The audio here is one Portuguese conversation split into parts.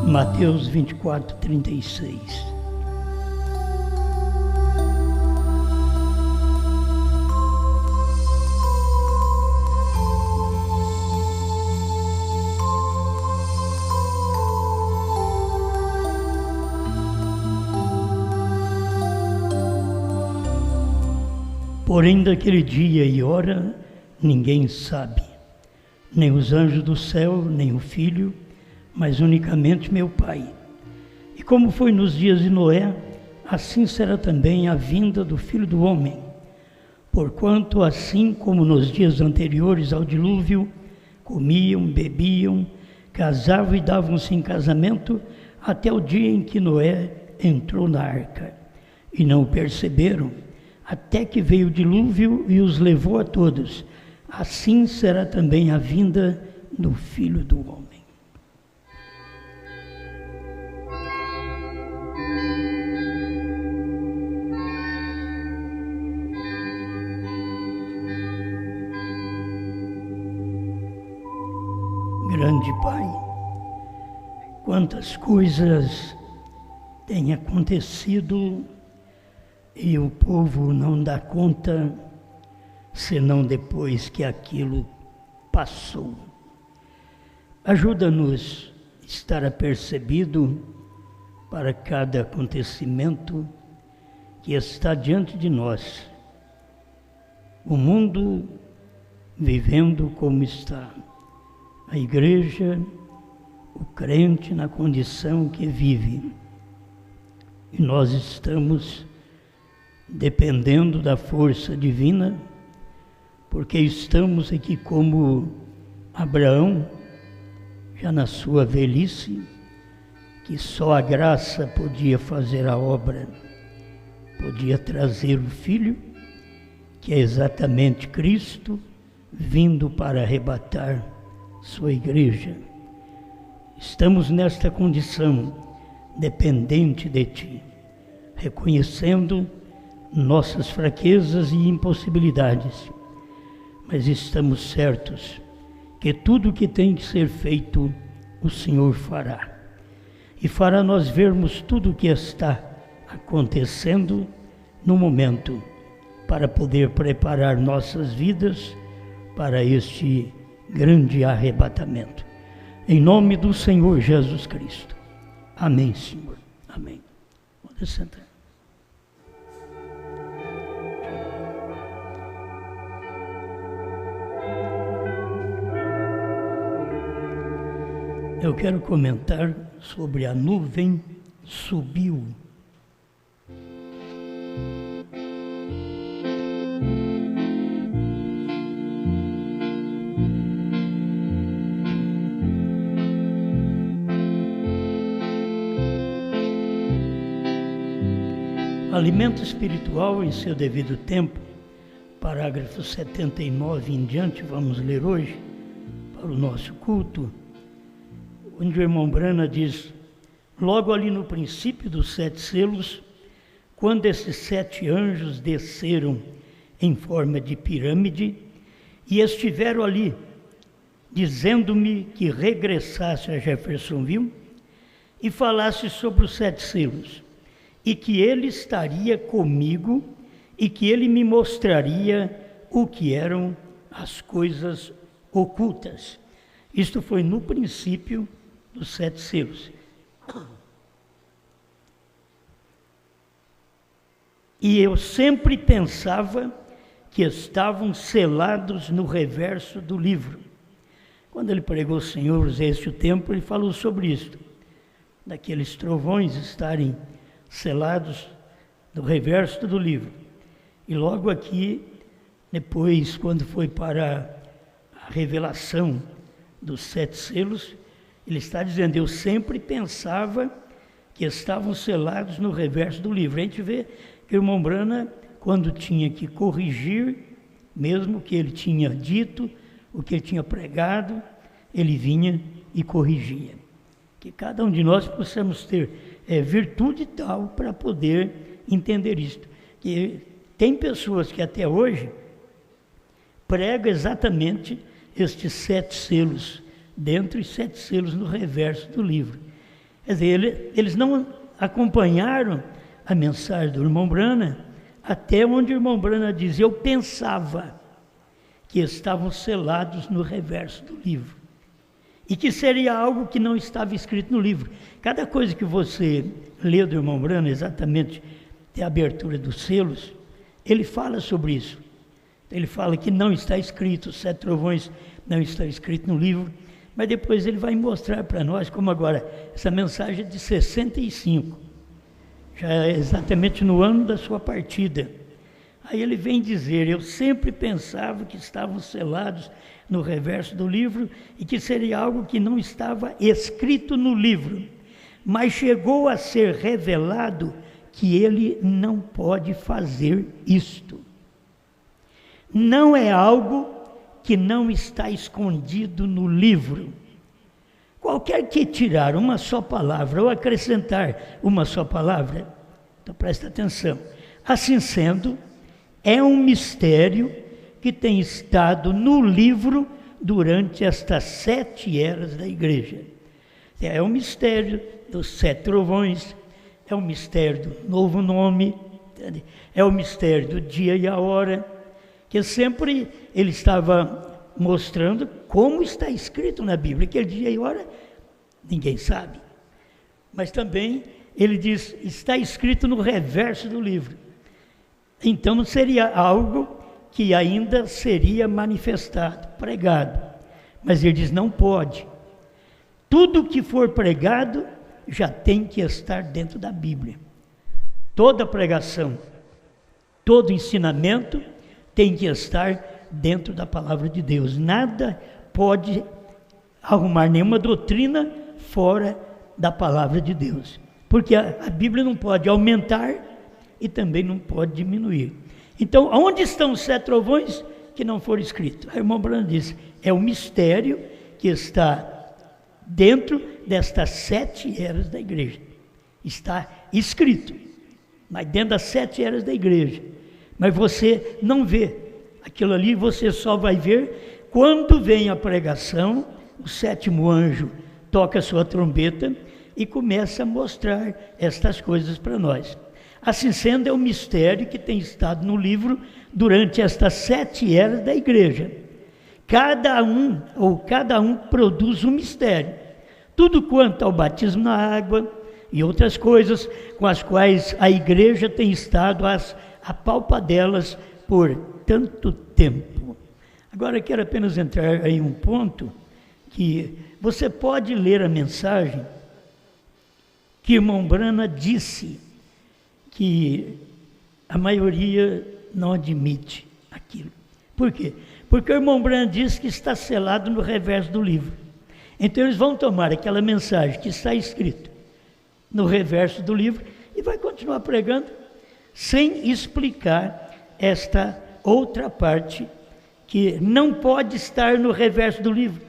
Mateus 24, 36. Porém, daquele dia e hora, ninguém sabe, nem os anjos do céu, nem o Filho, mas unicamente meu Pai. E como foi nos dias de Noé, assim será também a vinda do Filho do Homem. Porquanto, assim como nos dias anteriores ao dilúvio, comiam, bebiam, casavam e davam-se em casamento, até o dia em que Noé entrou na arca. E não o perceberam, até que veio o dilúvio e os levou a todos. Assim será também a vinda do Filho do Homem. Grande Pai, quantas coisas têm acontecido e o povo não dá conta, senão depois que aquilo passou. Ajuda-nos a estar apercebido para cada acontecimento que está diante de nós. O mundo vivendo como está, a igreja, o crente na condição que vive. E nós estamos dependendo da força divina, porque estamos aqui como Abraão, já na sua velhice, que só a graça podia fazer a obra, podia trazer o Filho, que é exatamente Cristo, vindo para arrebatar sua igreja. Estamos nesta condição, dependente de Ti, reconhecendo nossas fraquezas e impossibilidades, mas estamos certos que tudo o que tem que ser feito, o Senhor fará. E fará nós vermos tudo o que está acontecendo no momento, para poder preparar nossas vidas para este grande arrebatamento. Em nome do Senhor Jesus Cristo. Amém, Senhor. Amém. Pode sentar. Eu quero comentar sobre a nuvem subiu. Alimento espiritual em seu devido tempo, parágrafo 79 em diante, vamos ler hoje, para o nosso culto, onde o irmão Brana diz, logo ali no princípio dos 7 selos, quando esses 7 anjos desceram em forma de pirâmide e estiveram ali, dizendo-me que regressasse a Jeffersonville e falasse sobre os 7 selos, e que ele estaria comigo e que ele me mostraria o que eram as coisas ocultas. Isto foi no princípio dos 7 selos. E eu sempre pensava que estavam selados no reverso do livro. Quando ele pregou, Senhor, este o tempo, ele falou sobre isto, daqueles trovões estarem selados no reverso do livro. E logo aqui, depois, quando foi para a revelação dos 7 selos, ele está dizendo, eu sempre pensava que estavam selados no reverso do livro. A gente vê que o irmão Brana, quando tinha que corrigir, mesmo o que ele tinha dito, o que ele tinha pregado, ele vinha e corrigia. Que cada um de nós possamos ter virtude tal para poder entender isto. Que tem pessoas que até hoje pregam exatamente estes 7 selos dentro e 7 selos no reverso do livro. Quer dizer, eles não acompanharam a mensagem do irmão Branham até onde o irmão Branham diz: eu pensava que estavam selados no reverso do livro, e que seria algo que não estava escrito no livro. Cada coisa que você lê do irmão Branham, exatamente até a abertura dos selos, ele fala sobre isso. Ele fala que não está escrito, os 7 trovões não está escrito no livro, mas depois ele vai mostrar para nós, como agora, essa mensagem é de 65, já é exatamente no ano da sua partida. Aí ele vem dizer: eu sempre pensava que estavam selados no reverso do livro e que seria algo que não estava escrito no livro, mas chegou a ser revelado que ele não pode fazer isto. Não é algo que não está escondido no livro. Qualquer que tirar uma só palavra ou acrescentar uma só palavra, então presta atenção, assim sendo, é um mistério que tem estado no livro durante estas 7 eras da igreja. É o mistério dos 7 trovões, é o mistério do novo nome, é o mistério do dia e a hora, que sempre ele estava mostrando como está escrito na Bíblia. Aquele dia e hora ninguém sabe, mas também ele diz: está escrito no reverso do livro. Então seria algo que ainda seria manifestado, pregado, mas ele diz: não pode. Tudo que for pregado já tem que estar dentro da Bíblia. Toda pregação, todo ensinamento tem que estar dentro da palavra de Deus. Nada pode arrumar nenhuma doutrina fora da palavra de Deus, porque a Bíblia não pode aumentar e também não pode diminuir. Então, onde estão os 7 trovões que não foram escritos? Aí o irmão Branham diz: é o mistério que está dentro destas 7 eras da igreja. Está escrito, mas dentro das 7 eras da igreja. Mas você não vê aquilo ali, você só vai ver quando vem a pregação, o 7º anjo toca a sua trombeta e começa a mostrar estas coisas para nós. Assim sendo, é um mistério que tem estado no livro durante estas 7 eras da igreja. Cada um produz um mistério. Tudo quanto ao batismo na água e outras coisas com as quais a igreja tem estado a palpadelas por tanto tempo. Agora quero apenas entrar em um ponto que você pode ler a mensagem que o irmão Branham disse que a maioria não admite aquilo. Por quê? Porque o irmão Branham diz que está selado no reverso do livro. Então eles vão tomar aquela mensagem que está escrita no reverso do livro e vai continuar pregando sem explicar esta outra parte que não pode estar no reverso do livro,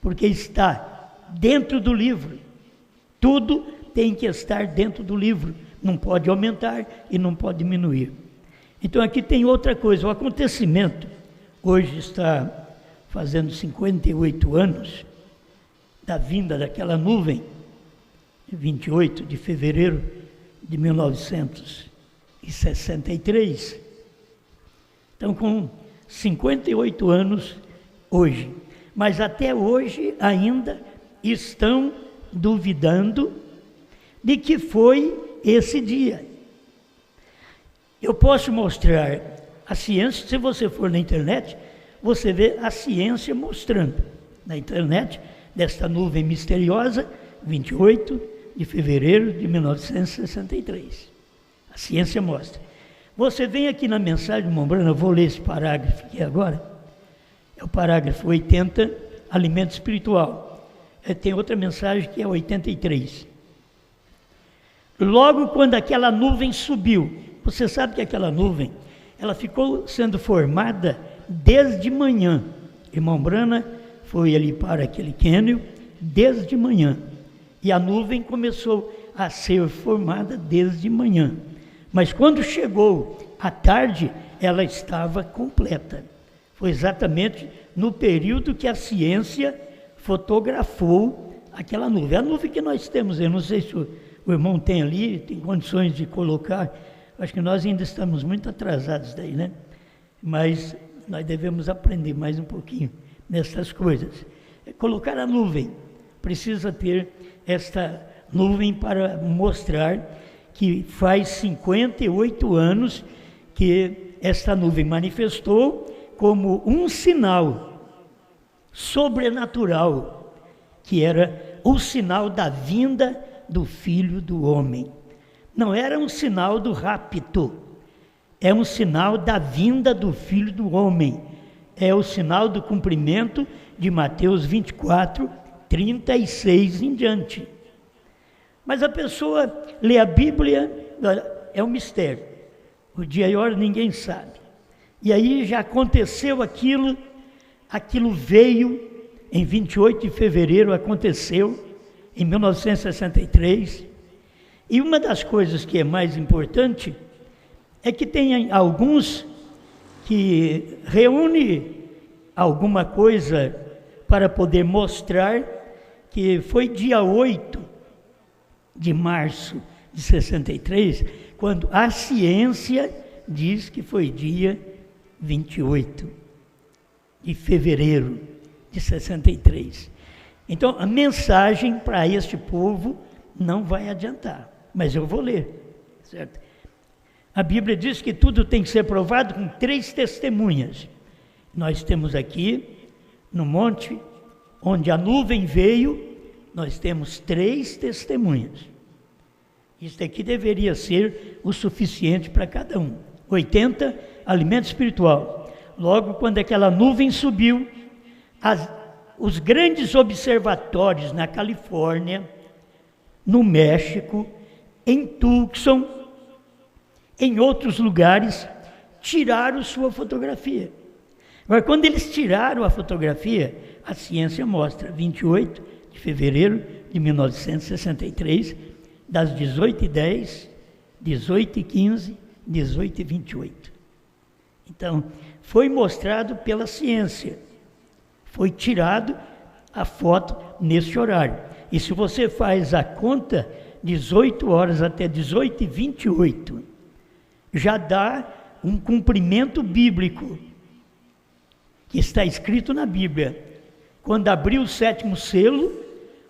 porque está dentro do livro. Tudo tem que estar dentro do livro, não pode aumentar e não pode diminuir. Então aqui tem outra coisa, o acontecimento hoje está fazendo 58 anos da vinda daquela nuvem, 28 de fevereiro de 1963. Então, com 58 anos hoje, mas até hoje ainda estão duvidando de que foi esse dia. Eu posso mostrar a ciência, se você for na internet, você vê a ciência mostrando na internet desta nuvem misteriosa, 28 de fevereiro de 1963. A ciência mostra. Você vem aqui na mensagem do irmão Branham, eu vou ler esse parágrafo aqui agora, é o parágrafo 80, alimento espiritual. Tem outra mensagem que é 83. Logo quando aquela nuvem subiu, você sabe que aquela nuvem, ela ficou sendo formada desde manhã. Irmão Branham foi ali para aquele cânion desde manhã. E a nuvem começou a ser formada desde manhã. Mas quando chegou à tarde, ela estava completa. Foi exatamente no período que a ciência fotografou aquela nuvem. A nuvem que nós temos, eu não sei se o irmão tem ali, tem condições de colocar, acho que nós ainda estamos muito atrasados daí, né? Mas nós devemos aprender mais um pouquinho nessas coisas. Colocar a nuvem, precisa ter esta nuvem para mostrar que faz 58 anos que esta nuvem manifestou como um sinal sobrenatural, que era o sinal da vinda do Filho do Homem. Não era um sinal do rapto, é um sinal da vinda do Filho do Homem. É o sinal do cumprimento de Mateus 24, 36 em diante. Mas a pessoa lê a Bíblia, é um mistério. O dia e a hora ninguém sabe. E aí já aconteceu aquilo veio em 28 de fevereiro, aconteceu em 1963. E uma das coisas que é mais importante é que tem alguns que reúne alguma coisa para poder mostrar que foi dia 8 de março de 63, quando a ciência diz que foi dia 28 de fevereiro de 63. Então, a mensagem para este povo não vai adiantar, mas eu vou ler, certo? A Bíblia diz que tudo tem que ser provado com 3 testemunhas. Nós temos aqui, no monte, onde a nuvem veio, nós temos 3 testemunhas. Isso aqui deveria ser o suficiente para cada um. 80, alimento espiritual. Logo, quando aquela nuvem subiu, os grandes observatórios na Califórnia, no México, em Tucson, em outros lugares, tiraram sua fotografia. Agora, quando eles tiraram a fotografia, a ciência mostra 28 de fevereiro de 1963, das 18h10, 18h15, 18h28. Então, foi mostrado pela ciência, foi tirado a foto nesse horário. E se você faz a conta, 18 horas até 18h28, já dá um cumprimento bíblico, que está escrito na Bíblia. Quando abriu o 7º selo,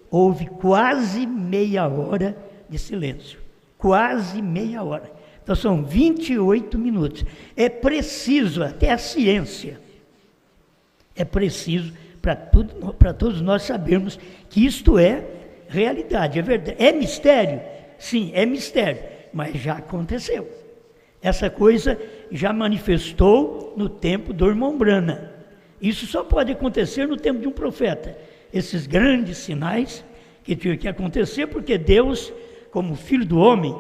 houve quase meia hora de silêncio. Quase meia hora. Então são 28 minutos. É preciso, até a ciência, é preciso para todos nós sabermos que isto é realidade, é verdade. É mistério? Sim, é mistério, mas já aconteceu. Essa coisa já manifestou no tempo do irmão Branham. Isso só pode acontecer no tempo de um profeta. Esses grandes sinais que tinham que acontecer, porque Deus, como Filho do Homem,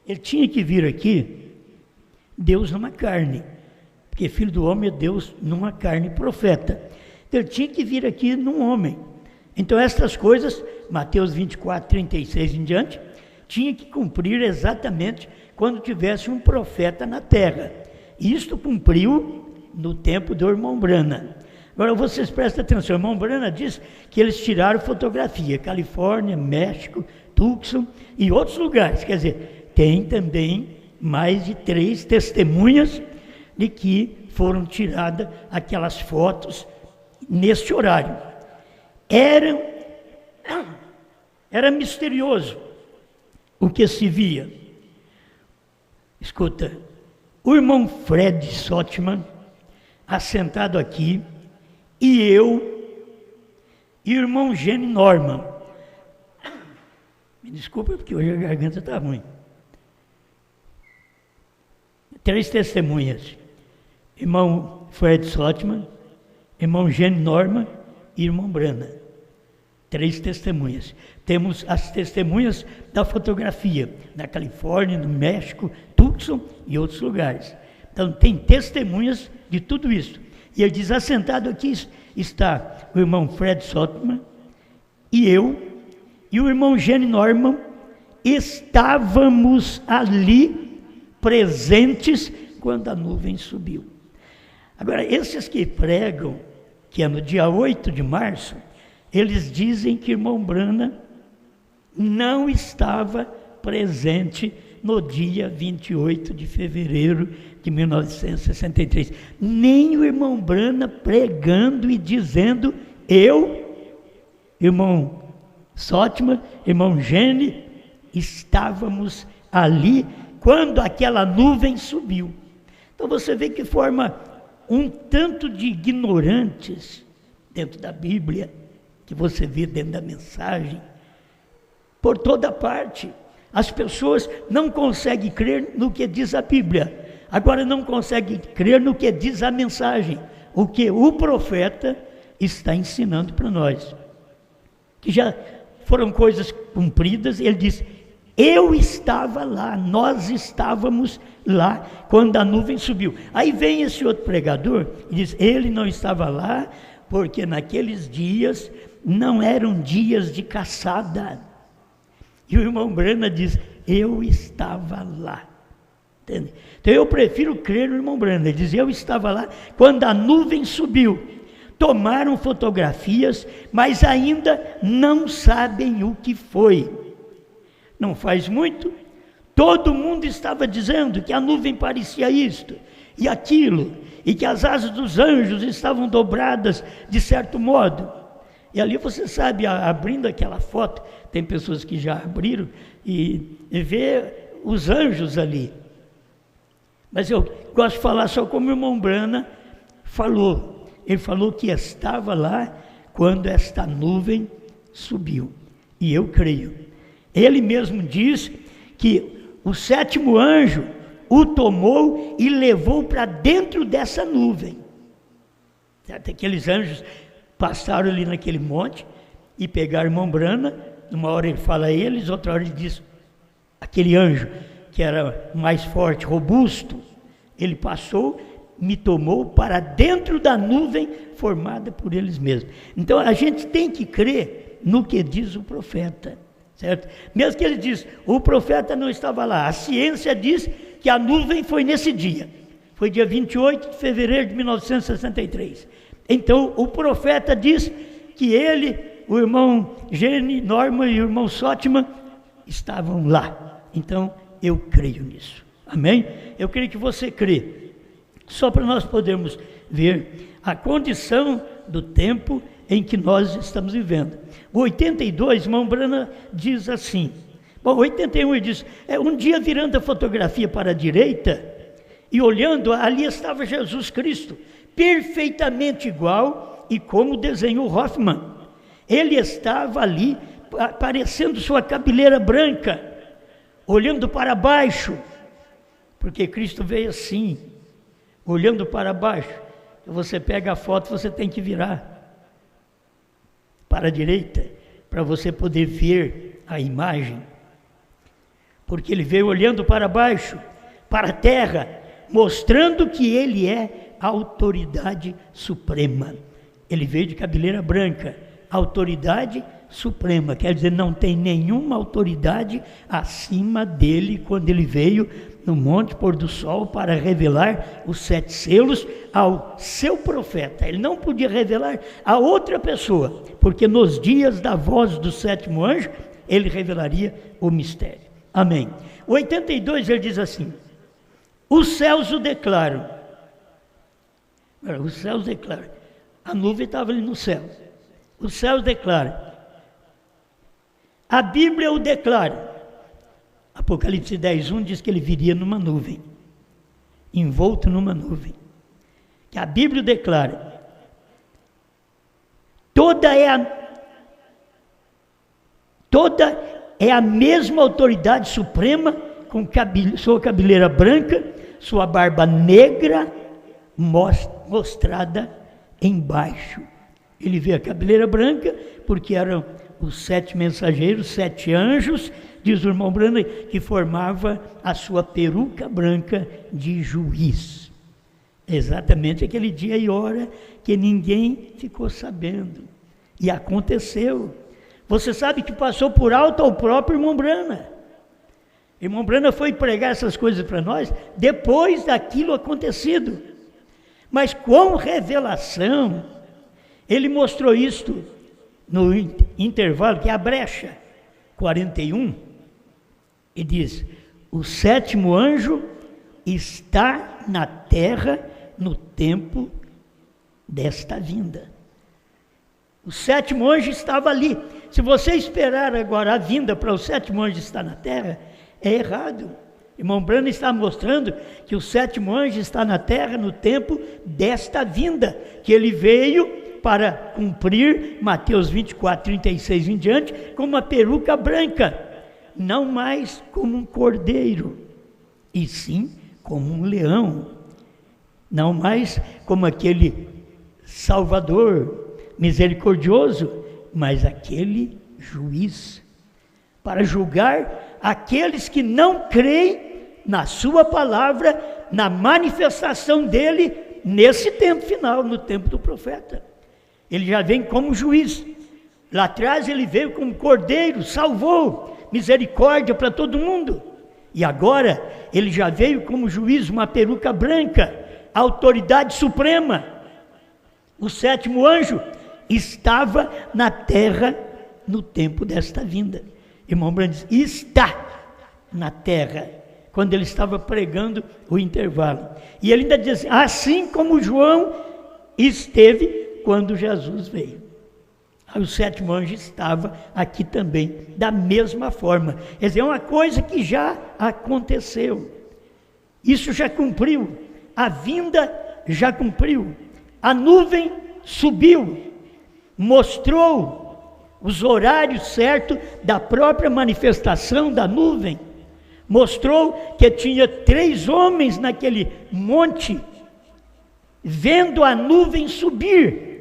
ele tinha que vir aqui, Deus numa carne, porque Filho do Homem é Deus numa carne, profeta. Então ele tinha que vir aqui num homem. Então estas coisas, Mateus 24, 36 em diante, tinha que cumprir exatamente quando tivesse um profeta na terra. Isto cumpriu no tempo do irmão Branham. Agora vocês prestem atenção, o irmão Branham diz que eles tiraram fotografia, Califórnia, México, Tucson e outros lugares. Quer dizer, tem também mais de 3 testemunhas de que foram tiradas aquelas fotos neste horário. Era misterioso o que se via. Escuta, o irmão Fred Sotman, assentado aqui, e eu, e o irmão Gene Norman. Me desculpa, porque hoje a garganta está ruim. 3 testemunhas. Irmão Fred Sotman, irmão Gene Norman e irmão Branham. 3 testemunhas. Temos as testemunhas da fotografia, na Califórnia, no México, Tucson e outros lugares. Então, tem testemunhas de tudo isso. E ele diz, assentado aqui está o irmão Fred Sotman e eu, e o irmão Gene Norman, estávamos ali presentes quando a nuvem subiu. Agora, esses que pregam que é no dia 8 de março, eles dizem que irmão Branham não estava presente no dia 28 de fevereiro de 1963. Nem o irmão Branham pregando e dizendo, irmão Sotman, irmão Gene, estávamos ali quando aquela nuvem subiu. Então você vê que forma um tanto de ignorantes dentro da Bíblia, que você vê dentro da mensagem, por toda parte. As pessoas não conseguem crer no que diz a Bíblia, agora não conseguem crer no que diz a mensagem, o que o profeta está ensinando para nós. Que já foram coisas cumpridas, ele diz, eu estava lá, nós estávamos lá, quando a nuvem subiu. Aí vem esse outro pregador e diz, ele não estava lá, porque naqueles dias não eram dias de caçada. E o irmão Branham diz, eu estava lá. Entende? Então eu prefiro crer no irmão Branham. Ele diz, eu estava lá quando a nuvem subiu. Tomaram fotografias, mas ainda não sabem o que foi. Não faz muito, todo mundo estava dizendo que a nuvem parecia isto e aquilo, e que as asas dos anjos estavam dobradas de certo modo. E ali você sabe, abrindo aquela foto, tem pessoas que já abriram e vê os anjos ali. Mas eu gosto de falar só como o irmão Branham falou. Ele falou que estava lá quando esta nuvem subiu. E eu creio. Ele mesmo diz que o sétimo anjo o tomou e levou para dentro dessa nuvem. Certo? Aqueles anjos passaram ali naquele monte e pegaram o irmão Branham. Uma hora ele fala a eles, outra hora ele diz, aquele anjo que era mais forte, robusto, ele passou, me tomou para dentro da nuvem formada por eles mesmos. Então a gente tem que crer no que diz o profeta, certo? Mesmo que ele diz, o profeta não estava lá, a ciência diz que a nuvem foi nesse dia, foi dia 28 de fevereiro de 1963. Então o profeta diz que ele, o irmão Gene, Norman e o irmão Sotman estavam lá. Então eu creio nisso, amém? Eu creio que você crê, só para nós podermos ver a condição do tempo em que nós estamos vivendo. O 82, irmão Branham diz assim, bom, 81 ele diz, um dia virando a fotografia para a direita e olhando, ali estava Jesus Cristo, perfeitamente igual e como desenhou Hoffman. Ele estava ali, parecendo sua cabeleira branca, olhando para baixo, porque Cristo veio assim, olhando para baixo. Você pega a foto, você tem que virar para a direita, para você poder ver a imagem, porque ele veio olhando para baixo, para a terra, mostrando que ele é a autoridade suprema. Ele veio de cabeleira branca, autoridade suprema, quer dizer, não tem nenhuma autoridade acima dele quando ele veio no Monte Pôr do Sol para revelar os 7 selos ao seu profeta. Ele não podia revelar a outra pessoa, porque nos dias da voz do 7º anjo, ele revelaria o mistério. Amém. O 82 ele diz assim, os céus o declaram. Os céus declaram. A nuvem estava ali no céu. Os céus declaram. A Bíblia o declara. Apocalipse 10:1 diz que ele viria numa nuvem, envolto numa nuvem. Que a Bíblia declara. Toda é a mesma autoridade suprema, com sua cabeleira branca, sua barba negra, mostrada embaixo. Ele vê a cabeleira branca, porque eram os 7 mensageiros, 7 anjos, diz o irmão Branham, que formava a sua peruca branca de juiz. Exatamente aquele dia e hora que ninguém ficou sabendo. E aconteceu. Você sabe que passou por alto ao próprio irmão Branham. Irmão Branham foi pregar essas coisas para nós depois daquilo acontecido. Mas com revelação, ele mostrou isto no intervalo, que é a brecha, 41, e diz: o sétimo anjo está na terra no tempo desta vinda. O sétimo anjo estava ali. Se você esperar agora a vinda para o sétimo anjo estar na terra, é errado. Irmão Branham está mostrando que o sétimo anjo está na terra no tempo desta vinda, que ele veio para cumprir Mateus 24, 36 em diante, com uma peruca branca, não mais como um cordeiro, e sim como um leão, não mais como aquele Salvador misericordioso, mas aquele juiz, para julgar aqueles que não creem na sua palavra, na manifestação dele, nesse tempo final, no tempo do profeta. Ele já vem como juiz. Lá atrás ele veio como cordeiro, salvou, misericórdia para todo mundo. E agora ele já veio como juiz, uma peruca branca, autoridade suprema. O sétimo anjo estava na terra no tempo desta vinda. Irmão Branham diz: está na terra, quando ele estava pregando o intervalo. E ele ainda diz: assim como João esteve quando Jesus veio. Aí o sétimo anjo estava aqui também, da mesma forma. Quer dizer, é uma coisa que já aconteceu. Isso já cumpriu. A vinda já cumpriu. A nuvem subiu, mostrou os horários certos da própria manifestação da nuvem. Mostrou que tinha 3 homens naquele monte, vendo a nuvem subir.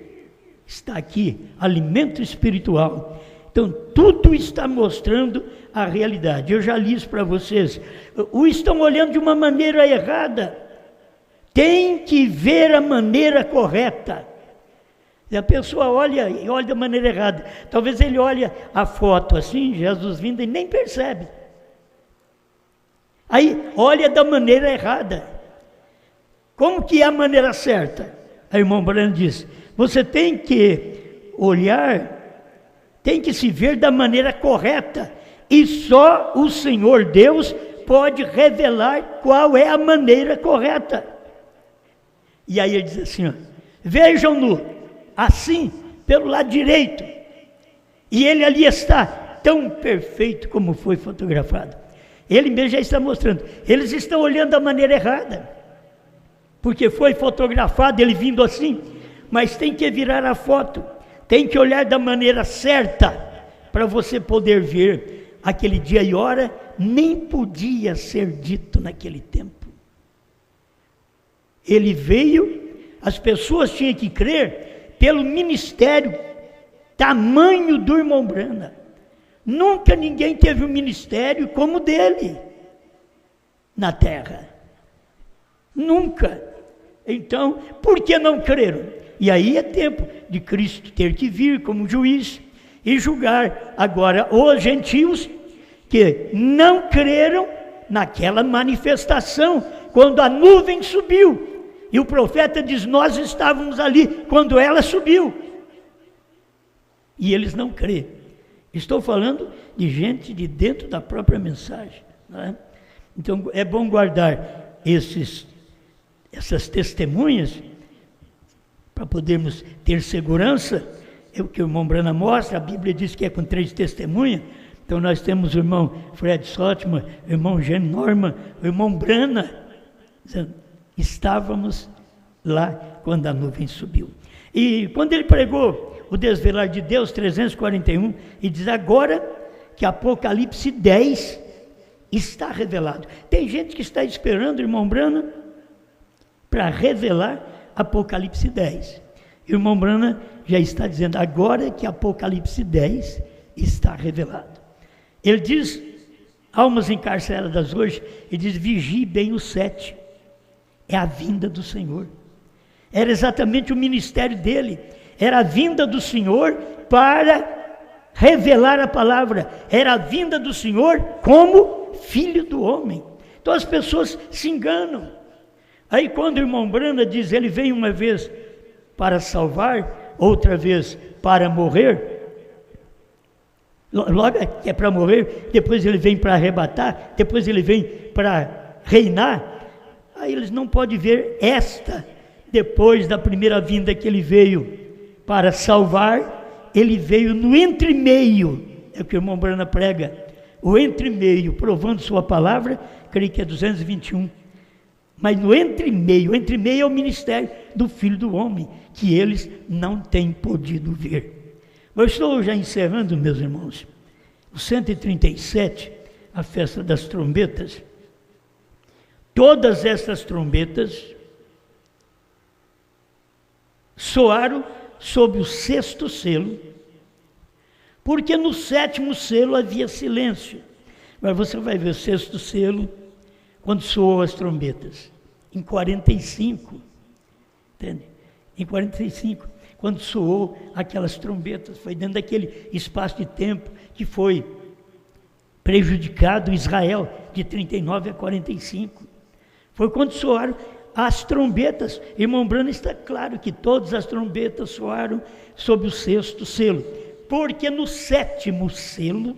Está aqui, alimento espiritual. Então, tudo está mostrando a realidade. Eu já li isso para vocês. O estão olhando de uma maneira errada. Tem que ver a maneira correta. E a pessoa olha e olha da maneira errada. Talvez ele olhe a foto assim, Jesus vindo, e nem percebe. Aí olha da maneira errada. Como que é a maneira certa? Aí o irmão Branham diz: você tem que olhar, tem que se ver da maneira correta. E só o Senhor Deus pode revelar qual é a maneira correta. E aí ele diz assim: ó, vejam-no assim, pelo lado direito. E ele ali está, tão perfeito como foi fotografado. Ele mesmo já está mostrando. Eles estão olhando da maneira errada, porque foi fotografado ele vindo assim. Mas tem que virar a foto, tem que olhar da maneira certa, para você poder ver aquele dia e hora, nem podia ser dito naquele tempo. Ele veio, as pessoas tinham que crer pelo ministério, tamanho do irmão Branham. Nunca ninguém teve um ministério como o dele, na terra. Nunca. Então, por que não creram? E aí é tempo de Cristo ter que vir como juiz e julgar agora os gentios que não creram naquela manifestação, quando a nuvem subiu. E o profeta diz: nós estávamos ali quando ela subiu. E eles não creem. Estou falando de gente de dentro da própria mensagem, não é? Então é bom guardar essas testemunhas, para podermos ter segurança. É o que o irmão Branham mostra. A Bíblia diz que é com 3 testemunhas. Então nós temos o irmão Fred Sottman, o irmão Gene Norman, o irmão Branham. Estávamos lá quando a nuvem subiu. E quando ele pregou o desvelar de Deus, 341, e diz agora que Apocalipse 10 está revelado. Tem gente que está esperando, irmão Branham, para revelar Apocalipse 10. O irmão Branham já está dizendo agora que Apocalipse 10 está revelado. Ele diz, almas encarceradas hoje, ele diz: vigie bem o 7. É a vinda do Senhor. Era exatamente o ministério dele. Era a vinda do Senhor para revelar a palavra. Era a vinda do Senhor como Filho do homem. Então as pessoas se enganam. Aí quando o irmão Branham diz, ele veio uma vez para salvar, outra vez para morrer, Logo que é para morrer, depois ele vem para arrebatar, depois ele vem para reinar. Aí eles não podem ver depois da primeira vinda que ele veio para salvar, ele veio no entremeio, é o que o irmão Brana prega, o entremeio, provando sua palavra, creio que é 221, mas no entremeio é o ministério do Filho do Homem, que eles não têm podido ver. Eu estou já encerrando, meus irmãos, o 137, a festa das trombetas. Todas essas trombetas soaram sob o 6º selo, porque no 7º selo havia silêncio. Mas você vai ver o 6º selo, quando soou as trombetas, em 45, entende? Em 45, quando soou aquelas trombetas, foi dentro daquele espaço de tempo que foi prejudicado Israel, de 39 a 45. Foi quando soaram as trombetas. Irmão Brana, está claro que todas as trombetas soaram sob o 6º selo, porque no 7º selo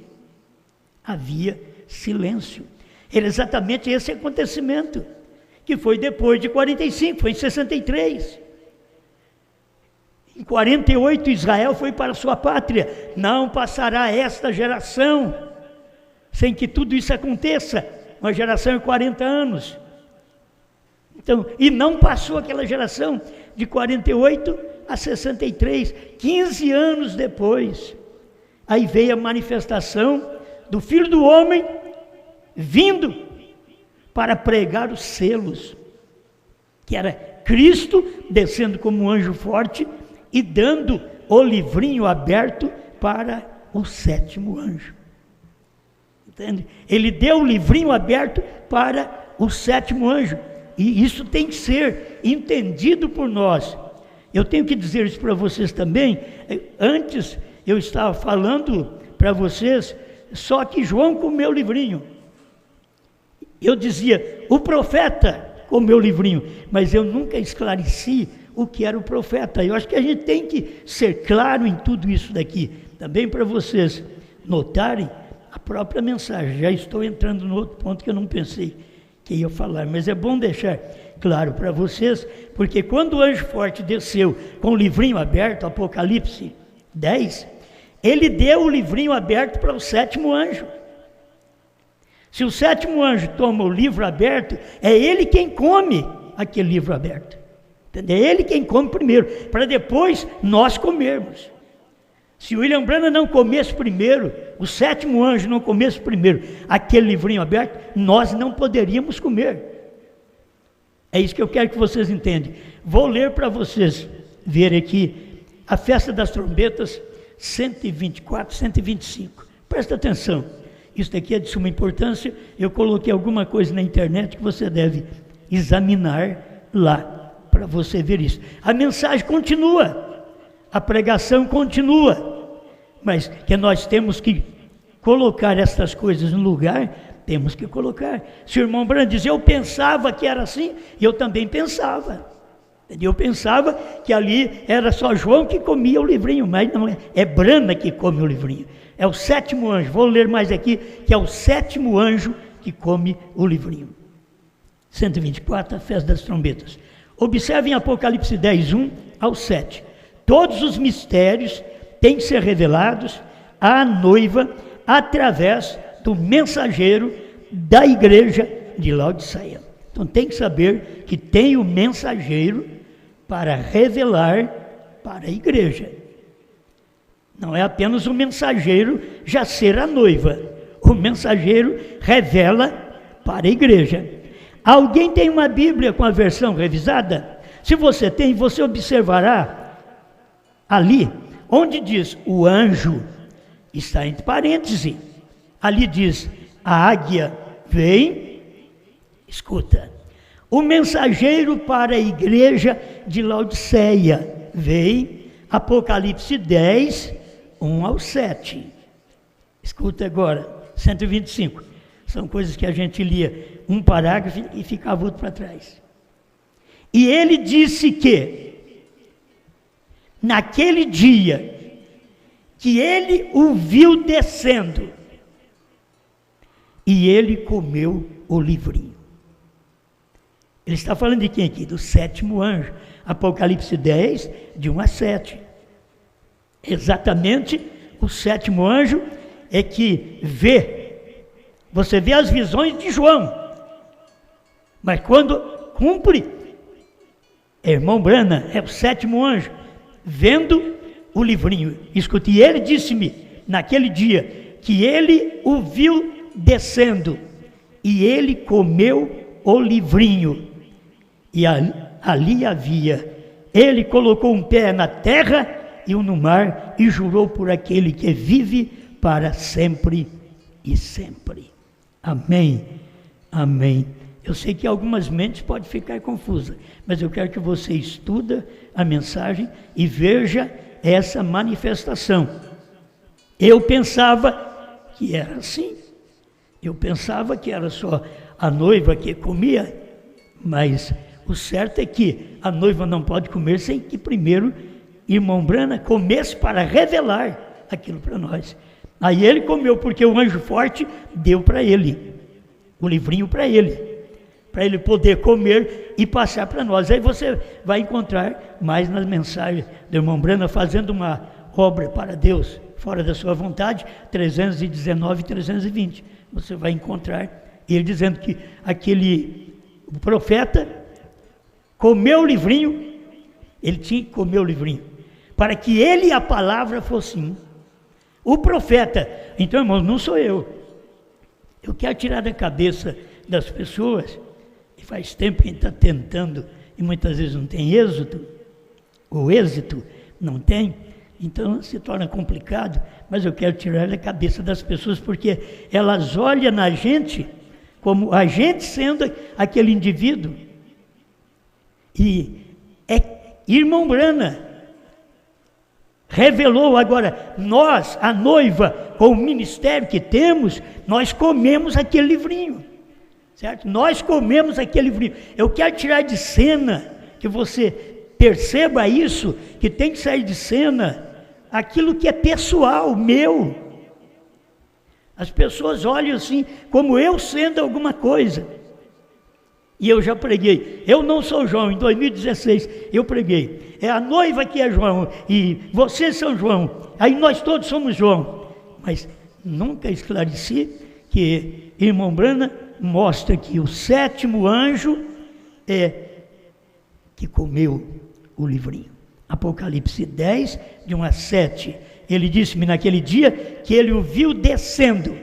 havia silêncio. Era exatamente esse acontecimento, que foi depois de 45, foi em 63. Em 48, Israel foi para sua pátria. Não passará esta geração sem que tudo isso aconteça. Uma geração de 40 anos. Então, e não passou aquela geração de 48 a 63, 15 anos depois. Aí veio a manifestação do Filho do Homem vindo para pregar os selos, que era Cristo descendo como um anjo forte e dando o livrinho aberto para o 7º anjo. Entende? Ele deu o livrinho aberto para o 7º anjo. E isso tem que ser entendido por nós. Eu tenho que dizer isso para vocês também. Antes eu estava falando para vocês, só que João comeu o livrinho. Eu dizia, o profeta comeu o livrinho, mas eu nunca esclareci o que era o profeta. Eu acho que a gente tem que ser claro em tudo isso daqui, também para vocês notarem a própria mensagem. Já estou entrando no outro ponto que eu não pensei que ia falar, mas é bom deixar claro para vocês, porque quando o anjo forte desceu com o livrinho aberto, Apocalipse 10, ele deu o livrinho aberto para o 7º anjo. Se o 7º anjo toma o livro aberto, é ele quem come aquele livro aberto. Entendeu? É ele quem come primeiro, para depois nós comermos. Se o William Branham não comesse primeiro, o 7º anjo não comesse primeiro aquele livrinho aberto, nós não poderíamos comer. É isso que eu quero que vocês entendam. Vou ler para vocês verem aqui a festa das trombetas 124, 125. Presta atenção, isso daqui é de suma importância. Eu coloquei alguma coisa na internet que você deve examinar lá, para você ver isso. A mensagem continua, a pregação continua, mas que nós temos que colocar estas coisas no lugar, temos que colocar. Se o irmão Branham diz, eu pensava que era assim, eu também pensava. Eu pensava que ali era só João que comia o livrinho, mas não é, é Branham que come o livrinho. É o 7º anjo, vou ler mais aqui, que é o 7º anjo que come o livrinho. 124, a festa das trombetas. Observem Apocalipse 10, 1 ao 7. Todos os mistérios têm que ser revelados à noiva através do mensageiro da igreja de Laodiceia. Então tem que saber que tem o mensageiro para revelar para a igreja. Não é apenas o mensageiro já ser a noiva. O mensageiro revela para a igreja. Alguém tem uma Bíblia com a versão revisada? Se você tem, você observará ali, onde diz o anjo, está entre parênteses. Ali diz, a águia vem, escuta. O mensageiro para a igreja de Laodiceia vem, Apocalipse 10, 1 ao 7. Escuta agora, 125. São coisas que a gente lia um parágrafo e ficava outro para trás. E ele disse que, naquele dia, que ele o viu descendo, e ele comeu o livrinho. Ele está falando de quem aqui? Do sétimo anjo. Apocalipse 10, de 1 a 7. Exatamente, o sétimo anjo é que vê. Você vê as visões de João, mas quando cumpre, irmão Branham é o sétimo anjo, vendo o livrinho. Escute, e ele disse-me, naquele dia, que ele o viu descendo, e ele comeu o livrinho, e ali havia, ele colocou um pé na terra e um no mar, e jurou por aquele que vive para sempre e sempre. Amém, amém. Eu sei que algumas mentes podem ficar confusas, mas eu quero que você estude a mensagem e veja essa manifestação. Eu pensava que era assim, eu pensava que era só a noiva que comia, mas o certo é que a noiva não pode comer sem que primeiro irmão Branham comesse para revelar aquilo para nós. Aí ele comeu, porque o anjo forte deu para ele, o livrinho para ele poder comer e passar para nós. Aí você vai encontrar mais nas mensagens do irmão Branham fazendo uma obra para Deus, fora da sua vontade, 319 e 320. Você vai encontrar ele dizendo que o profeta comeu o livrinho, ele tinha que comer o livrinho, para que ele e a palavra fossem um. O profeta, então irmãos, não sou eu quero tirar da cabeça das pessoas, e faz tempo que a gente está tentando, e muitas vezes não tem êxito, não tem, então se torna complicado, mas eu quero tirar da cabeça das pessoas, porque elas olham na gente, como a gente sendo aquele indivíduo, e irmão Branham revelou. Agora, nós, a noiva, com o ministério que temos, nós comemos aquele livrinho, certo? Nós comemos aquele livrinho. Eu quero tirar de cena, que você perceba isso, que tem que sair de cena, aquilo que é pessoal, meu. As pessoas olham assim, como eu sendo alguma coisa. E eu já preguei, eu não sou João, em 2016 eu preguei, é a noiva que é João, e vocês são João, aí nós todos somos João, mas nunca esclareci que irmão Branham mostra que o sétimo anjo é que comeu o livrinho. Apocalipse 10, de 1 a 7, ele disse-me naquele dia que ele o viu descendo,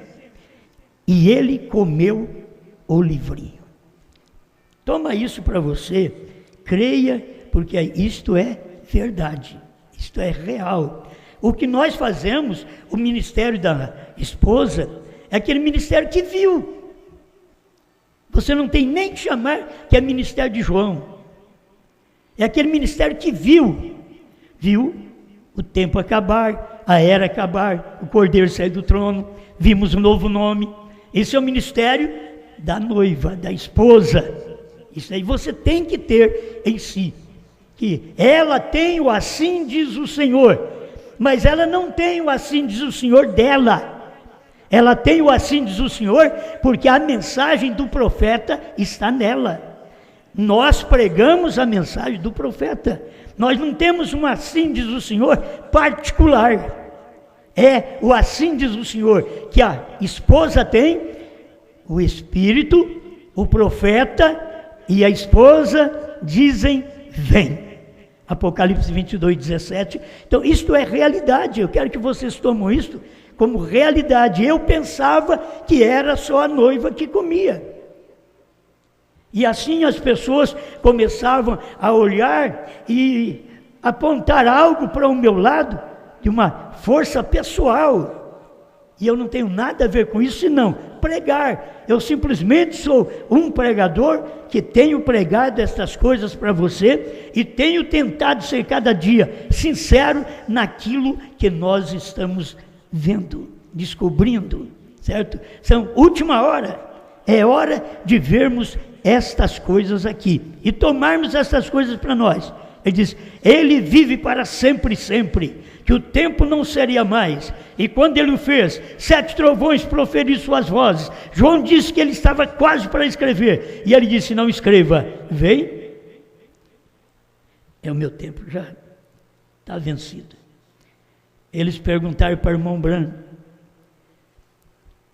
e ele comeu o livrinho. Toma isso para você, creia, porque isto é verdade, isto é real. O que nós fazemos, o ministério da esposa, é aquele ministério que viu. Você não tem nem que chamar que é ministério de João. É aquele ministério que viu o tempo acabar, a era acabar, o Cordeiro sair do trono, vimos um novo nome. Esse é o ministério da noiva, da esposa. Isso aí você tem que ter em si, que ela tem o assim diz o Senhor, mas ela não tem o assim diz o Senhor dela, ela tem o assim diz o Senhor, porque a mensagem do profeta está nela. Nós pregamos a mensagem do profeta, nós não temos um assim diz o Senhor particular, é o assim diz o Senhor, que a esposa tem, o Espírito, o profeta e a esposa dizem, vem. Apocalipse 22, 17. Então, isto é realidade. Eu quero que vocês tomem isto como realidade. Eu pensava que era só a noiva que comia. E assim as pessoas começavam a olhar e apontar algo para o meu lado, de uma força pessoal. E eu não tenho nada a ver com isso, senão pregar. Eu simplesmente sou um pregador que tenho pregado estas coisas para você e tenho tentado ser cada dia sincero naquilo que nós estamos vendo, descobrindo, certo? São última hora, é hora de vermos estas coisas aqui e tomarmos estas coisas para nós. Ele diz, ele vive para sempre, sempre, que o tempo não seria mais. E quando ele o fez, 7 trovões proferiram suas vozes. João disse que ele estava quase para escrever, e ele disse, não escreva, vem, o meu tempo já está vencido. Eles perguntaram para o irmão Branco,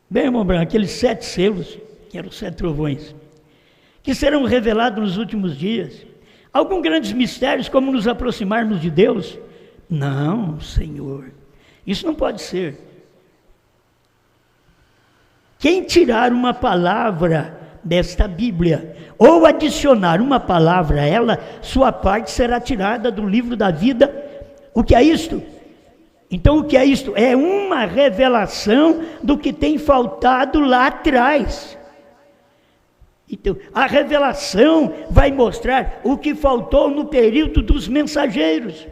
bem, irmão Branco, aqueles 7 selos, que eram 7 trovões, que serão revelados nos últimos dias, algum grandes mistérios, como nos aproximarmos de Deus? Não, Senhor, isso não pode ser. Quem tirar uma palavra desta Bíblia, ou adicionar uma palavra a ela, sua parte será tirada do livro da vida. O que é isto? Então o que é isto? É uma revelação do que tem faltado lá atrás. Então, a revelação vai mostrar o que faltou no período dos mensageiros.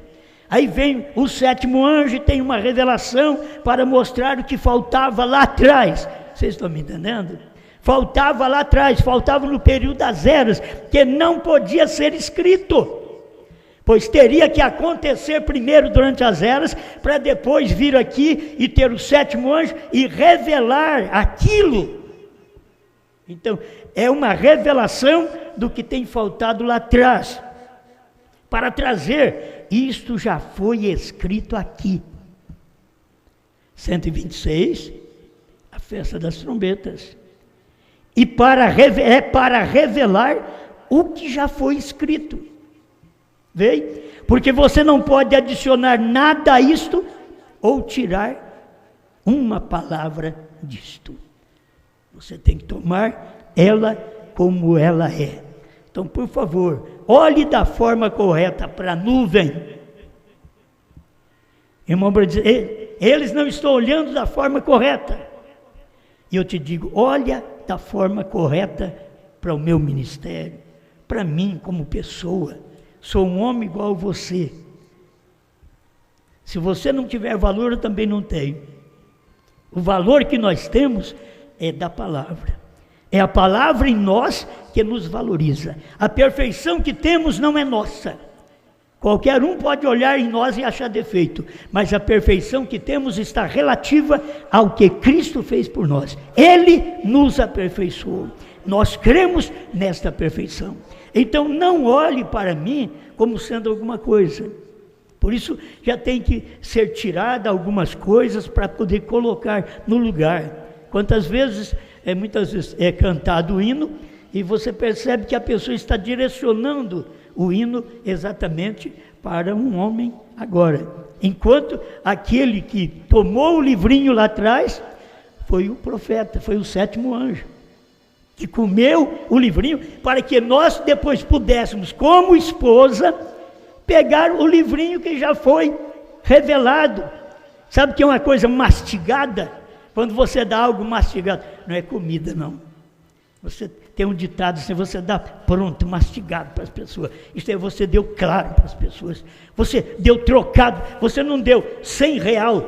Aí vem o 7º anjo e tem uma revelação para mostrar o que faltava lá atrás. Vocês estão me entendendo? Faltava lá atrás, faltava no período das eras, que não podia ser escrito, pois teria que acontecer primeiro durante as eras, para depois vir aqui e ter o 7º anjo e revelar aquilo. Então, é uma revelação do que tem faltado lá atrás, para trazer, isto já foi escrito aqui. 126, a festa das trombetas. E para revelar o que já foi escrito. Veio? Porque você não pode adicionar nada a isto, ou tirar uma palavra disto. Você tem que tomar ela como ela é. Então, por favor, olhe da forma correta para a nuvem. Irmão, eles não estão olhando da forma correta. E eu te digo, olha da forma correta para o meu ministério, para mim como pessoa. Sou um homem igual a você. Se você não tiver valor, eu também não tenho. O valor que nós temos é da palavra. É a palavra em nós que nos valoriza. A perfeição que temos não é nossa. Qualquer um pode olhar em nós e achar defeito, mas a perfeição que temos está relativa ao que Cristo fez por nós. Ele nos aperfeiçoou. Nós cremos nesta perfeição. Então não olhe para mim como sendo alguma coisa. Por isso já tem que ser tirada algumas coisas para poder colocar no lugar. Muitas vezes é cantado o hino e você percebe que a pessoa está direcionando o hino exatamente para um homem agora. Enquanto aquele que tomou o livrinho lá atrás foi o profeta, foi o 7º anjo, que comeu o livrinho para que nós depois pudéssemos, como esposa, pegar o livrinho que já foi revelado. Sabe que é uma coisa mastigada? Quando você dá algo mastigado, não é comida não. Você tem um ditado assim, você dá pronto, mastigado para as pessoas. Isto é, você deu claro para as pessoas. Você deu trocado, você não deu R$100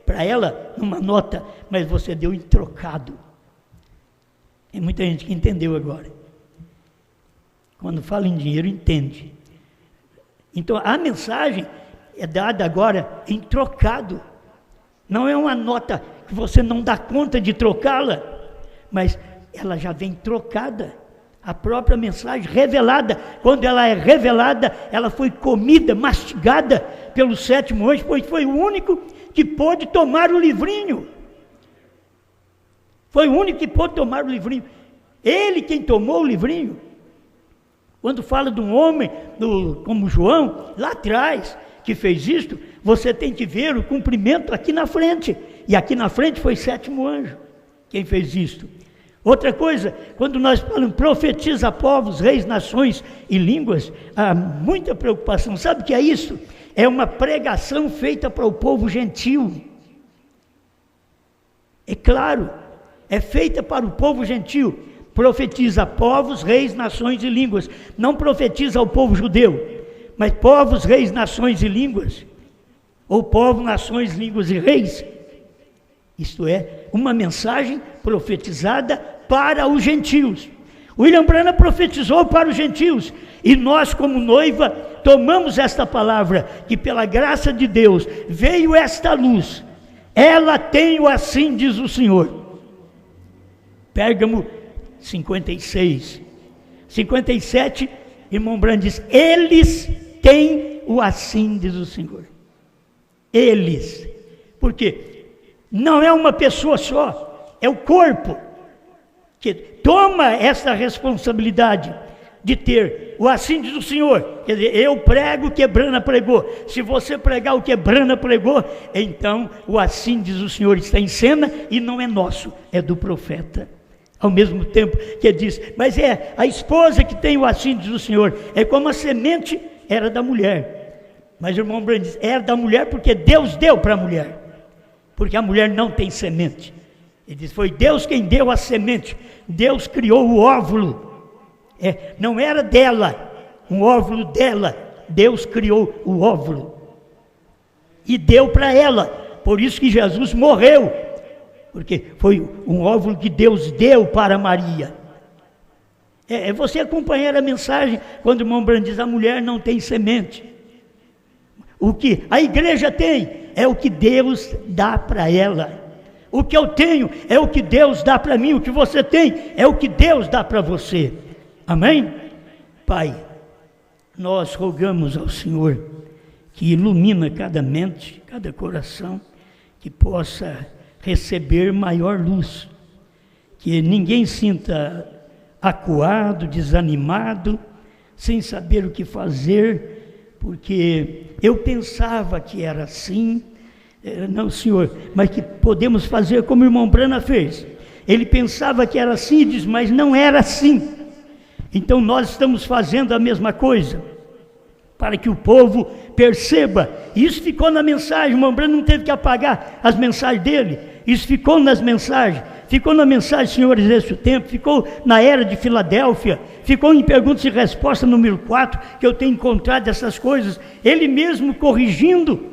para ela numa nota, mas você deu em trocado. Tem muita gente que entendeu agora. Quando fala em dinheiro, entende. Então a mensagem é dada agora em trocado. Não é uma nota que você não dá conta de trocá-la, mas ela já vem trocada. A própria mensagem revelada, quando ela é revelada, ela foi comida, mastigada pelo 7º anjo, pois foi o único que pôde tomar o livrinho. Foi o único que pôde tomar o livrinho. Ele quem tomou o livrinho. Quando fala de um homem, como João, lá atrás, que fez isto, você tem que ver o cumprimento aqui na frente. E aqui na frente foi 7º anjo quem fez isto. Outra coisa, quando nós falamos profetiza povos, reis, nações e línguas, há muita preocupação. Sabe o que é isso? É uma pregação feita para o povo gentil. É claro, é feita para o povo gentil. Profetiza povos, reis, nações e línguas. Não profetiza ao povo judeu, mas povos, reis, nações e línguas. Ou povos, nações, línguas e reis. Isto é, uma mensagem profetizada para os gentios. William Branham profetizou para os gentios. E nós, como noiva, tomamos esta palavra, que pela graça de Deus veio esta luz, ela tem o assim diz o Senhor. Pérgamo 56, 57, irmão Branham diz, eles têm o assim diz o Senhor. Eles, porque não é uma pessoa só, é o corpo que toma essa responsabilidade de ter o assim diz o Senhor. Quer dizer, eu prego o que Brana pregou. Se você pregar o que Brana pregou, então o assim diz o Senhor está em cena e não é nosso, é do profeta. Ao mesmo tempo que ele diz, mas é a esposa que tem o assim diz o Senhor, é como a semente era da mulher. Mas o irmão Branham diz, era da mulher porque Deus deu para a mulher, porque a mulher não tem semente. Ele diz, foi Deus quem deu a semente, Deus criou o óvulo. Não era dela, um óvulo dela, Deus criou o óvulo e deu para ela, por isso que Jesus morreu, porque foi um óvulo que Deus deu para Maria. Você acompanhar a mensagem, quando o irmão Branham diz, a mulher não tem semente, o que a igreja tem, é o que Deus dá para ela, o que eu tenho, é o que Deus dá para mim, o que você tem, é o que Deus dá para você. Amém? Pai, nós rogamos ao Senhor que ilumina cada mente, cada coração, que possa receber maior luz, que ninguém sinta acuado, desanimado, sem saber o que fazer, porque eu pensava que era assim, não, Senhor, mas que podemos fazer como o irmão Brana fez. Ele pensava que era assim e diz, mas não era assim. Então nós estamos fazendo a mesma coisa, para que o povo perceba. Isso ficou na mensagem, o irmão Brana não teve que apagar as mensagens dele, isso ficou nas mensagens, ficou na mensagem Senhores deste tempo, ficou na era de Filadélfia, ficou em perguntas e respostas número 4, que eu tenho encontrado essas coisas, ele mesmo corrigindo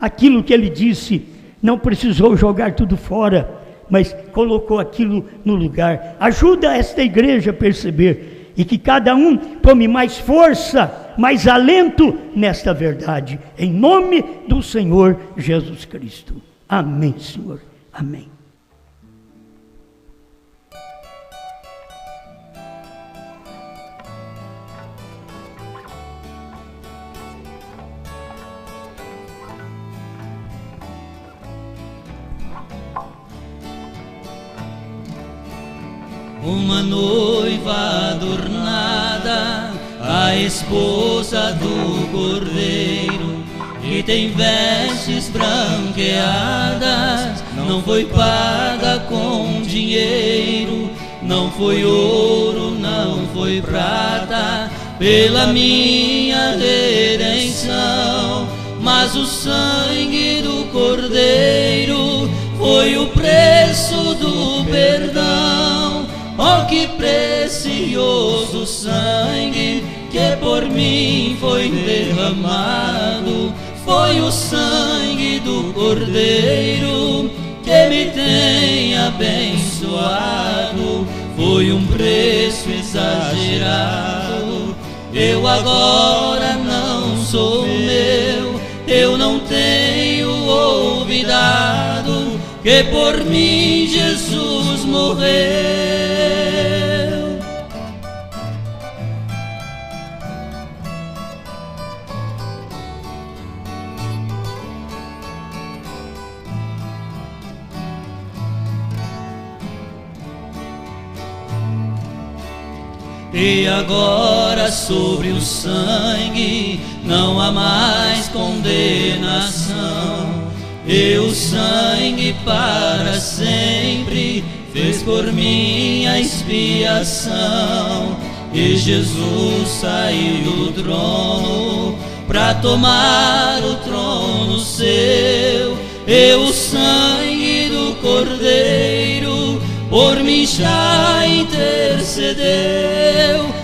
aquilo que ele disse, não precisou jogar tudo fora, mas colocou aquilo no lugar. Ajuda esta igreja a perceber, e que cada um tome mais força, mais alento nesta verdade, em nome do Senhor Jesus Cristo. Amém, Senhor. Amém. Uma noiva adornada, a esposa do Cordeiro, que tem vestes branqueadas, não foi paga com dinheiro, não foi ouro, não foi prata, pela minha redenção, mas o sangue do Cordeiro foi o preço do perdão. Oh, que precioso sangue que por mim foi derramado, foi o sangue do Cordeiro que me tem abençoado, foi um preço exagerado. Eu agora não sou meu, eu não tenho olvidado que por mim Jesus morreu. E agora sobre o sangue não há mais condenação, e o sangue para sempre fez por mim a expiação. E Jesus saiu do trono para tomar o trono seu, e o sangue do Cordeiro por mim já intercedeu.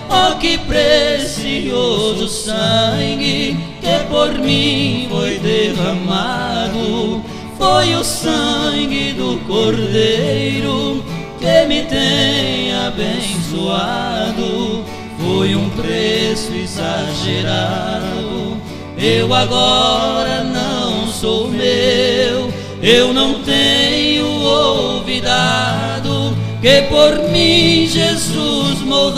Oh, que precioso sangue que por mim foi derramado, foi o sangue do Cordeiro que me tem abençoado, foi um preço exagerado. Eu agora não sou meu, eu não tenho olvidado que por mim Jesus morreu.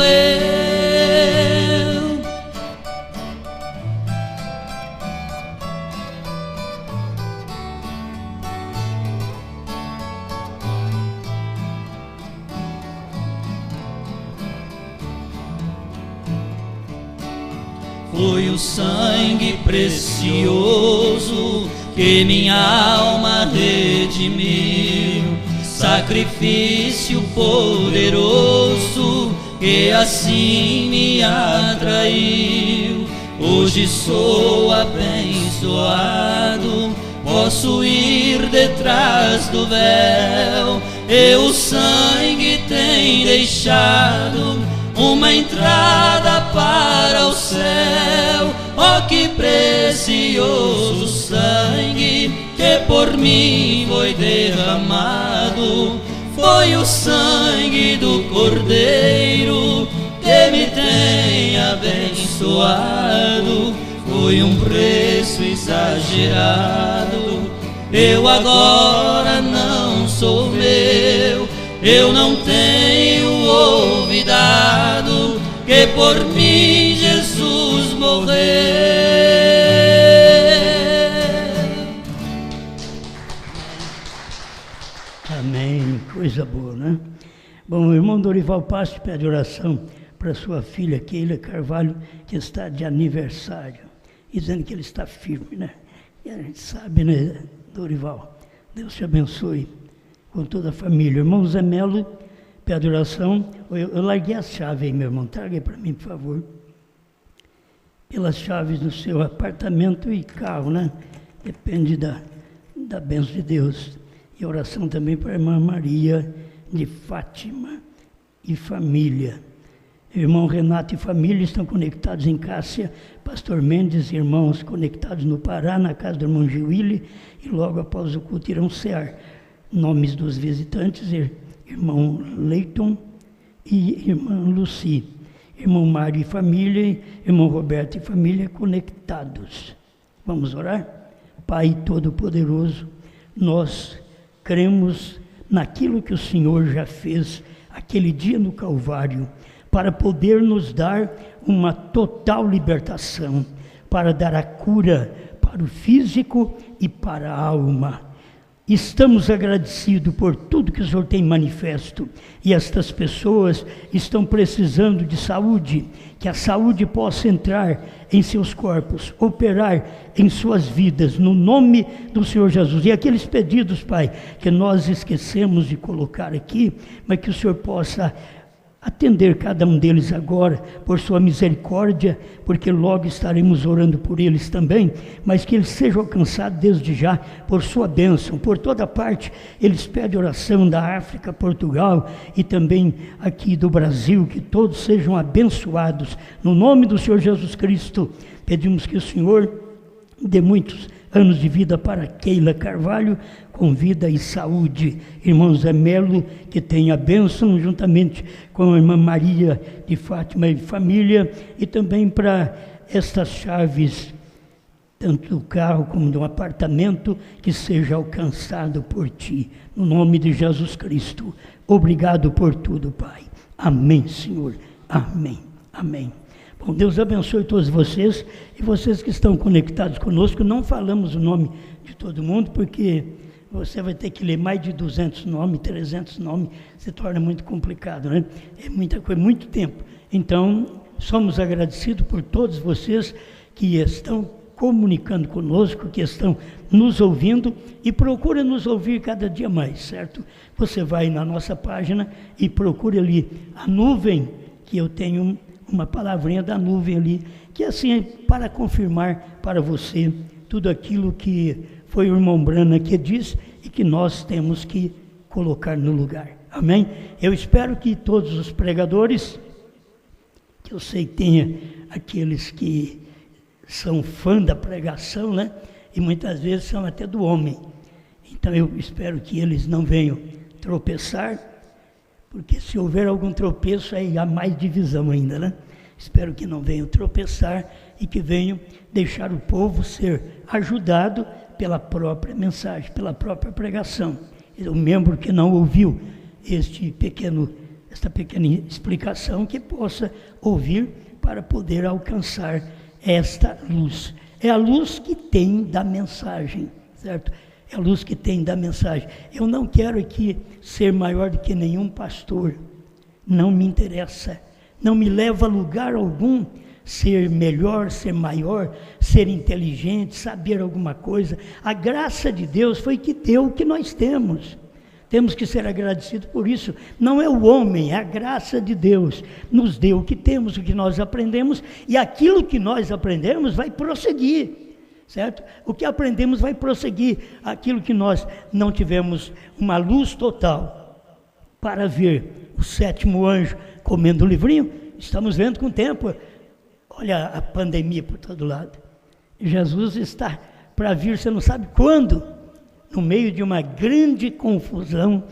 Foi o sangue precioso que minha alma redimiu, sacrifício poderoso que assim me atraiu. Hoje sou abençoado, posso ir detrás do véu, e o sangue tem deixado uma entrada para o céu. Oh, que precioso sangue que por mim foi derramado. Foi o sangue do Cordeiro que me tem abençoado. Foi um preço exagerado. Eu agora não sou meu, eu não tenho olvidado que por mim Jesus morreu. Amém, coisa boa, né? Bom, o irmão Dorival Passo pede oração para sua filha Keila Carvalho, que está de aniversário, dizendo que ele está firme, né? E a gente sabe, né, Dorival? Deus te abençoe com toda a família. Irmão Zé Melo pede oração. Eu larguei a chave aí, meu irmão, traga aí para mim, por favor. Pelas chaves do seu apartamento e carro, né? Depende da bênção de Deus. E oração também para a irmã Maria de Fátima e família. Irmão Renato e família estão conectados em Cássia, Pastor Mendes e irmãos conectados no Pará, na casa do irmão Gilile, e logo após o culto irão cear. Nomes dos visitantes: irmão Leiton e irmã Luci. Irmão Mário e família, irmão Roberto e família conectados. Vamos orar? Pai Todo-Poderoso, nós cremos naquilo que o Senhor já fez aquele dia no Calvário, para poder nos dar uma total libertação, para dar a cura para o físico e para a alma. Estamos agradecidos por tudo que o Senhor tem manifesto, e estas pessoas estão precisando de saúde, que a saúde possa entrar em seus corpos, operar em suas vidas, no nome do Senhor Jesus. E aqueles pedidos, Pai, que nós esquecemos de colocar aqui, mas que o Senhor possa atender cada um deles agora, por sua misericórdia, porque logo estaremos orando por eles também, mas que eles sejam alcançados desde já, por sua bênção, por toda parte. Eles pedem oração da África, Portugal e também aqui do Brasil, que todos sejam abençoados, no nome do Senhor Jesus Cristo. Pedimos que o Senhor dê muitos anos de vida para Keila Carvalho, com vida e saúde. Irmão Zé Melo, que tenha a bênção, juntamente com a irmã Maria de Fátima e família, e também para estas chaves, tanto do carro como do apartamento, que seja alcançado por Ti, no nome de Jesus Cristo. Obrigado por tudo, Pai. Amém, Senhor. Amém. Amém. Bom, Deus abençoe todos vocês, e vocês que estão conectados conosco. Não falamos o nome de todo mundo, porque você vai ter que ler mais de 200 nomes, 300 nomes, se torna muito complicado, né? É muita coisa, muito tempo. Então, somos agradecidos por todos vocês que estão comunicando conosco, que estão nos ouvindo, e procura nos ouvir cada dia mais, certo? Você vai na nossa página e procura ali a nuvem, que eu tenho uma palavrinha da nuvem ali, que assim é para confirmar para você tudo aquilo que foi o irmão Brana que diz e que nós temos que colocar no lugar. Amém? Eu espero que todos os pregadores, que eu sei que tenha aqueles que são fã da pregação, né? E muitas vezes são até do homem. Então eu espero que eles não venham tropeçar, porque se houver algum tropeço, aí há mais divisão ainda, né? espero que não venham tropeçar e que venham deixar o povo ser ajudado pela própria mensagem, pela própria pregação. O membro que não ouviu esta pequena explicação, que possa ouvir para poder alcançar esta luz. É a luz que tem da mensagem, certo? É a luz que tem da mensagem. Eu não quero aqui ser maior do que nenhum pastor, não me interessa, não me leva a lugar algum ser melhor, ser maior, ser inteligente, saber alguma coisa. A graça de Deus foi que deu o que nós temos. Temos que ser agradecidos por isso. Não é o homem, é a graça de Deus. Nos deu o que temos, o que nós aprendemos, e aquilo que nós aprendemos vai prosseguir, certo? O que aprendemos vai prosseguir. Aquilo que nós não tivemos uma luz total para ver o sétimo anjo comendo o livrinho, estamos vendo com o tempo. Olha a pandemia por todo lado. Jesus está para vir, você não sabe quando. No meio de uma grande confusão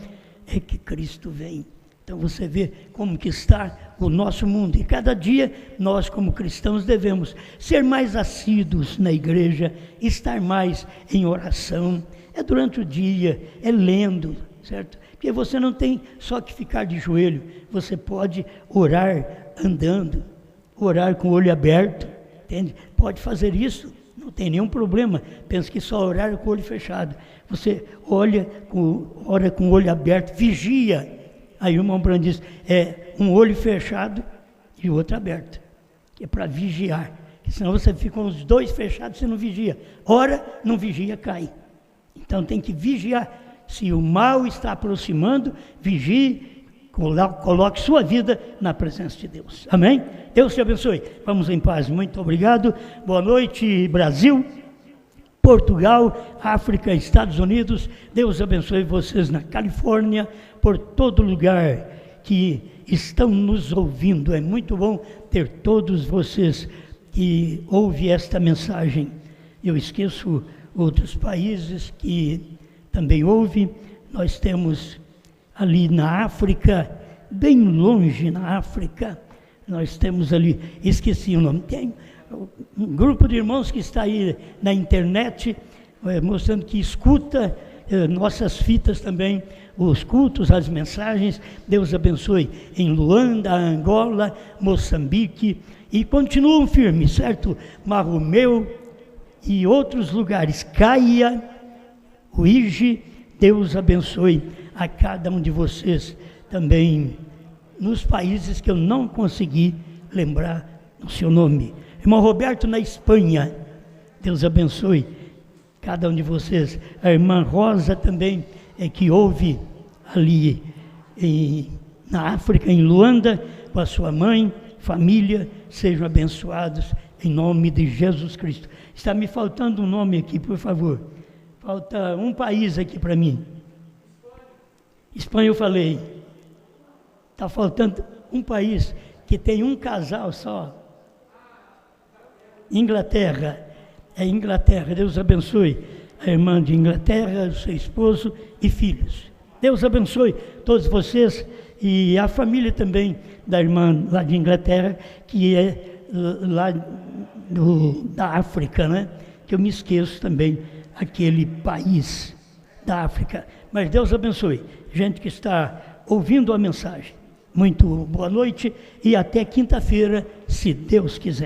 é que Cristo vem. Então você vê como que está o nosso mundo. E cada dia nós, como cristãos, devemos ser mais assíduos na igreja, estar mais em oração. É durante o dia, é lendo, certo? Porque você não tem só que ficar de joelho. Você pode orar andando, orar com o olho aberto, entende? Pode fazer isso, não tem nenhum problema. Pensa que só orar com o olho fechado. Você ora com o olho aberto, vigia. Aí o irmão Brando diz, um olho fechado e o outro aberto, que é para vigiar. Porque senão você fica com os dois fechados, você não vigia. Ora, não vigia, cai. Então tem que vigiar. Se o mal está aproximando, vigie, coloque sua vida na presença de Deus. Amém? Deus te abençoe. Vamos em paz. Muito obrigado. Boa noite, Brasil, Portugal, África, Estados Unidos. Deus abençoe vocês na Califórnia, por todo lugar que estão nos ouvindo. É muito bom ter todos vocês que ouvem esta mensagem. Eu esqueço outros países que também ouvem. Nós temos ali na África, bem longe na África, nós temos ali, esqueci o nome, tem um grupo de irmãos que está aí na internet, mostrando que escuta nossas fitas também, os cultos, as mensagens. Deus abençoe em Luanda, Angola, Moçambique, e continuam firmes, certo? Marromeu e outros lugares, Caia, Uíge. Deus abençoe a cada um de vocês também nos países que eu não consegui lembrar o seu nome. Irmão Roberto, na Espanha, Deus abençoe cada um de vocês. A irmã Rosa também, que ouve ali na África, em Luanda, com a sua mãe, família, sejam abençoados em nome de Jesus Cristo. Está me faltando um nome aqui, por favor. Falta um país aqui para mim. Espanha eu falei. Está faltando um país que tem um casal só. Inglaterra. É Inglaterra. Deus abençoe a irmã de Inglaterra, o seu esposo e filhos. Deus abençoe todos vocês e a família também da irmã lá de Inglaterra, que é lá da África, né? Que eu me esqueço também, aquele país da África. Mas Deus abençoe, gente que está ouvindo a mensagem. Muito boa noite e até quinta-feira, se Deus quiser.